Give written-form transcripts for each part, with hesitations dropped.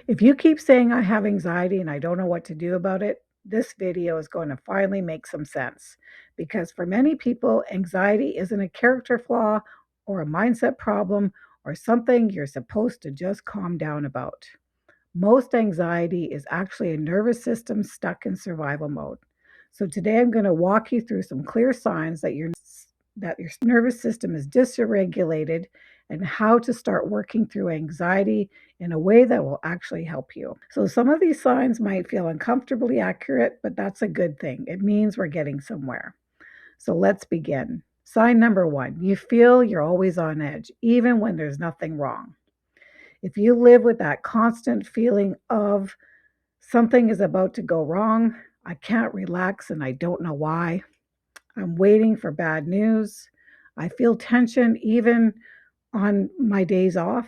If you keep saying I have anxiety and I don't know what to do about it, this video is going to finally make some sense. Because for many people, anxiety isn't a character flaw or a mindset problem or something you're supposed to just calm down about. Most anxiety is actually a nervous system stuck in survival mode. So today I'm going to walk you through some clear signs that your nervous system is dysregulated and how to start working through anxiety in a way that will actually help you. So some of these signs might feel uncomfortably accurate, but that's a good thing. It means we're getting somewhere. So let's begin. Sign number 1, you feel you're always on edge, even when there's nothing wrong. If you live with that constant feeling of something is about to go wrong, I can't relax and I don't know why, I'm waiting for bad news, I feel tension even on my days off,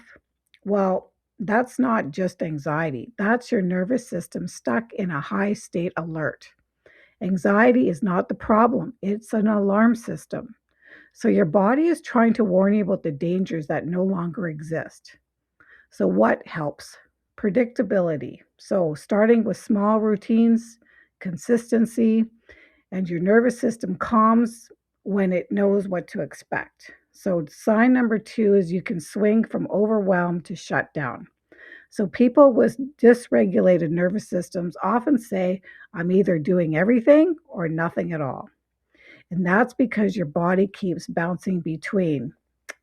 well, that's not just anxiety. That's your nervous system stuck in a high state alert. Anxiety is not the problem. It's an alarm system. So your body is trying to warn you about the dangers that no longer exist. So what helps? Predictability. So starting with small routines, consistency, and your nervous system calms when it knows what to expect. So sign number 2 is you can swing from overwhelmed to shut down. So people with dysregulated nervous systems often say, I'm either doing everything or nothing at all. And that's because your body keeps bouncing between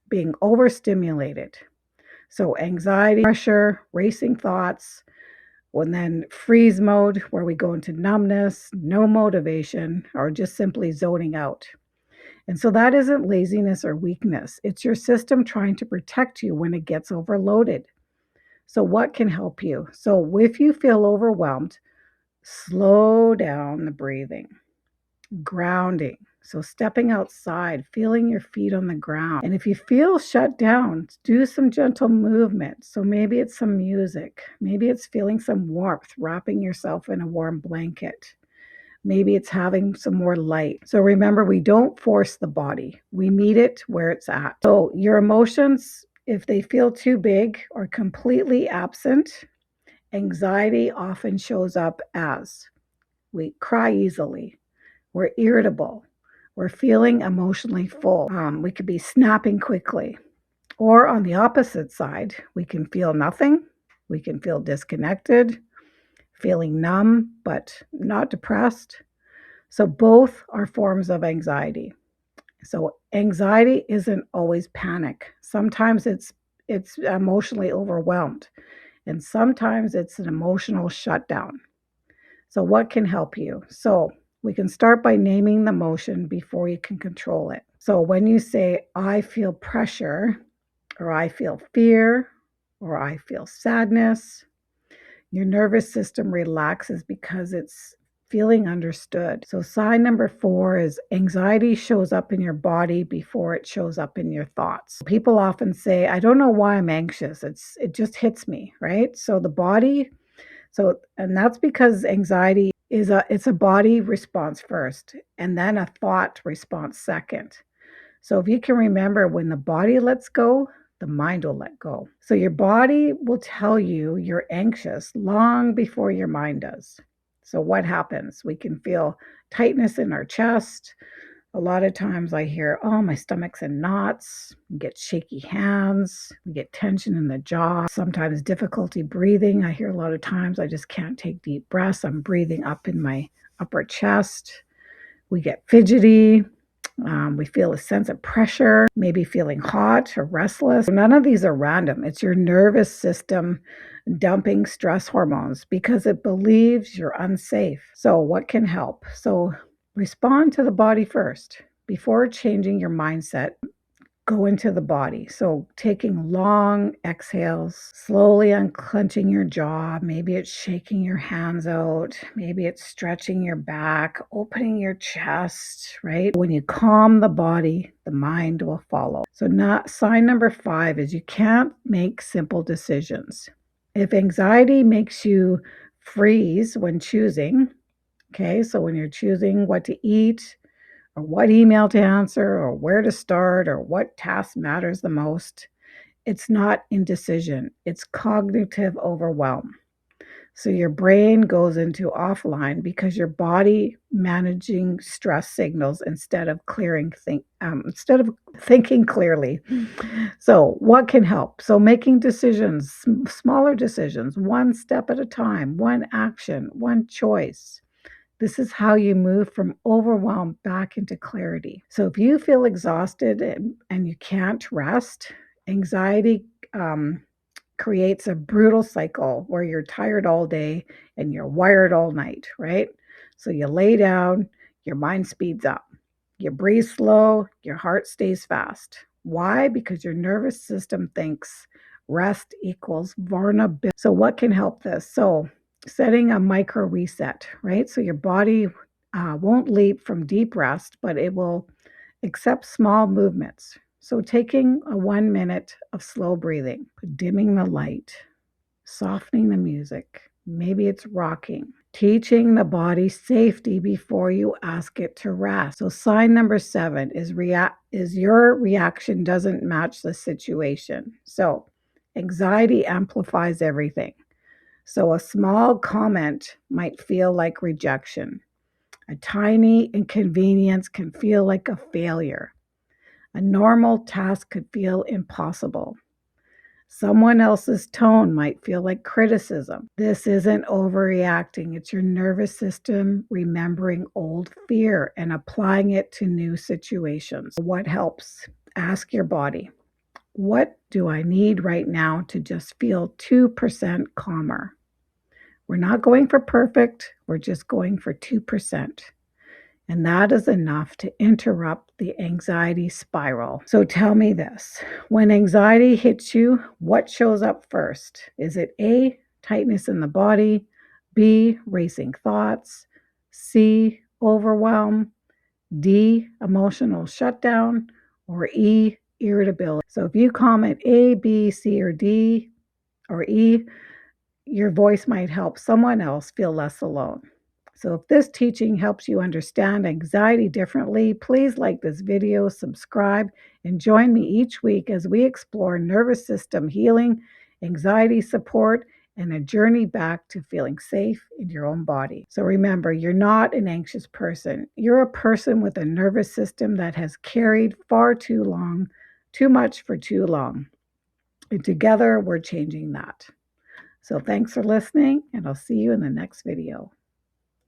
being overstimulated. So anxiety, pressure, racing thoughts, and then freeze mode, where we go into numbness, no motivation, or just simply zoning out. And so that isn't laziness or weakness. It's your system trying to protect you when it gets overloaded. So what can help you? So if you feel overwhelmed, slow down the breathing, grounding. So stepping outside, feeling your feet on the ground. And if you feel shut down, do some gentle movement. So maybe it's some music. Maybe it's feeling some warmth, wrapping yourself in a warm blanket. Maybe it's having some more light. So remember, we don't force the body. We meet it where it's at. So your emotions, if they feel too big or completely absent, anxiety often shows up as we cry easily, we're irritable, we're feeling emotionally full. We could be snapping quickly. Or on the opposite side, we can feel nothing. We can feel disconnected, feeling numb, but not depressed. So both are forms of anxiety. So anxiety isn't always panic. Sometimes it's emotionally overwhelmed, and sometimes it's an emotional shutdown. So what can help you? So we can start by naming the emotion before you can control it. So when you say, I feel pressure, or I feel fear, or I feel sadness, your nervous system relaxes because it's feeling understood. So sign number 4 is anxiety shows up in your body before it shows up in your thoughts. People often say, I don't know why I'm anxious. It just hits me, right? So the body, and that's because anxiety it's a body response first, and then a thought response second. So if you can remember, when the body lets go, the mind will let go. So your body will tell you you're anxious long before your mind does. So what happens? We can feel tightness in our chest. A lot of times I hear, oh, my stomach's in knots. We get shaky hands. We get tension in the jaw. Sometimes difficulty breathing. I hear a lot of times I just can't take deep breaths. I'm breathing up in my upper chest. We get fidgety. We feel a sense of pressure, maybe feeling hot or restless. None of these are random. It's your nervous system dumping stress hormones because it believes you're unsafe. So what can help? So respond to the body first. Before changing your mindset, go into the body. So taking long exhales, slowly unclenching your jaw. Maybe it's shaking your hands out. Maybe it's stretching your back, opening your chest, right? When you calm the body, the mind will follow. So sign number 5 is you can't make simple decisions. If anxiety makes you freeze when choosing, okay, so when you're choosing what to eat, or what email to answer, or where to start, or what task matters the most, it's not indecision. It's cognitive overwhelm. So your brain goes into offline because your body managing stress signals instead of thinking clearly. So what can help? So making decisions, smaller decisions, one step at a time, one action, one choice. This is how you move from overwhelm back into clarity. So if you feel exhausted and you can't rest, anxiety creates a brutal cycle where you're tired all day and you're wired all night, right? So you lay down, your mind speeds up. You breathe slow, your heart stays fast. Why? Because your nervous system thinks rest equals vulnerability. So what can help this? So setting a micro reset, right? So your body won't leap from deep rest, but it will accept small movements. So taking a 1 minute of slow breathing, dimming the light, softening the music, maybe it's rocking, teaching the body safety before you ask it to rest. So sign number 7 is your reaction doesn't match the situation. So anxiety amplifies everything. So a small comment might feel like rejection. A tiny inconvenience can feel like a failure. A normal task could feel impossible. Someone else's tone might feel like criticism. This isn't overreacting. It's your nervous system remembering old fear and applying it to new situations. What helps? Ask your body, what do I need right now to just feel 2% calmer? We're not going for perfect. We're just going for 2%. And that is enough to interrupt the anxiety spiral. So tell me this, when anxiety hits you, what shows up first? Is it A, tightness in the body, B, racing thoughts, C, overwhelm, D, emotional shutdown, or E, irritability? So if you comment A, B, C, or D, or E, your voice might help someone else feel less alone. So if this teaching helps you understand anxiety differently, please like this video, subscribe, and join me each week as we explore nervous system healing, anxiety support, and a journey back to feeling safe in your own body. So remember, you're not an anxious person. You're a person with a nervous system that has carried too much for too long. And together, we're changing that. So thanks for listening, and I'll see you in the next video.